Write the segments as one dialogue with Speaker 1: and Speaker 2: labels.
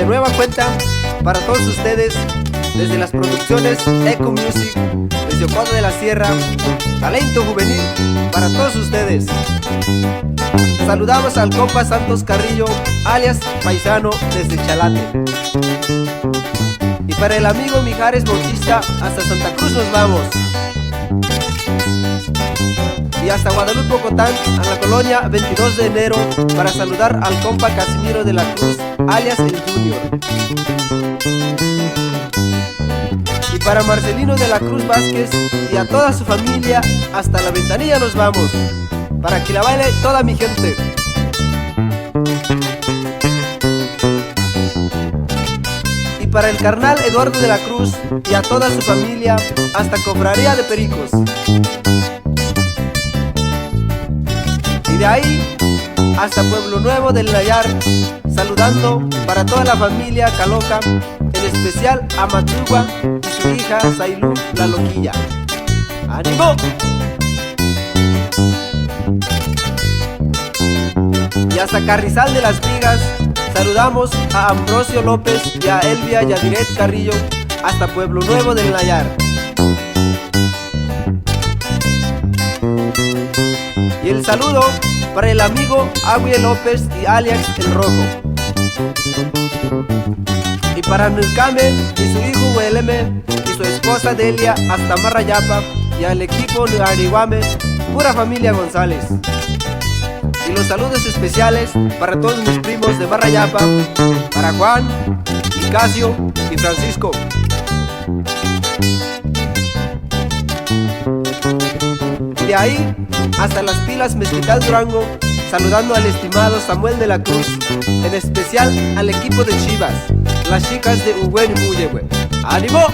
Speaker 1: de nueva cuenta para todos ustedes desde las producciones Eco Music, desde Ocoa de la Sierra, talento juvenil para todos ustedes. Saludamos al compa Santos Carrillo, alias Paisano, desde Chalate. Y para el amigo Mijares Bautista, hasta Santa Cruz nos vamos. Y hasta Guadalupe, Ocotán, a la colonia 22 de enero, para saludar al compa Casimiro de la Cruz, alias el Junior. Y para Marcelino de la Cruz Vázquez y a toda su familia, hasta La Ventanilla nos vamos, para que la baile toda mi gente. Y para el carnal Eduardo de la Cruz y a toda su familia, hasta Cofradía de Pericos. Y de ahí hasta Pueblo Nuevo del Nayar, saludando para toda la familia Caloca, en especial a Matugua y su hija Zailú la Loquilla. ¡Ánimo! Y hasta Carrizal de las Vigas, saludamos a Ambrosio López y a Elvia Yadiret Carrillo, hasta Pueblo Nuevo del Nayar. Y el saludo para el amigo Agüe López y alias El Rojo. Y para Nurcame y su hijo Hueleme y su esposa Delia hasta Marrayapa, y al equipo Nuarihuame, pura familia González. Y los saludos especiales para todos mis primos de Marrayapa, para Juan, Nicasio y Francisco. Y de ahí hasta Las Pilas Mezquital Durango, saludando al estimado Samuel de la Cruz, en especial al equipo de Chivas, las chicas de Uwen y Muyehue. ¡Ánimo!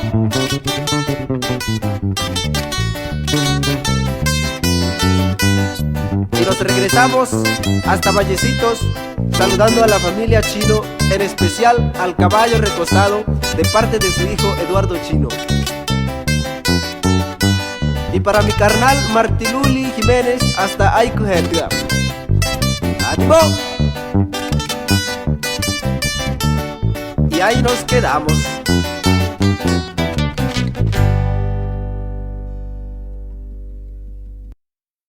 Speaker 1: Y nos regresamos hasta Vallecitos, saludando a la familia Chino, en especial al caballo recostado de parte de su hijo Eduardo Chino. Y para mi carnal Martiluli Jiménez hasta Aycujetla. ¡Ánimo! Y ahí nos quedamos.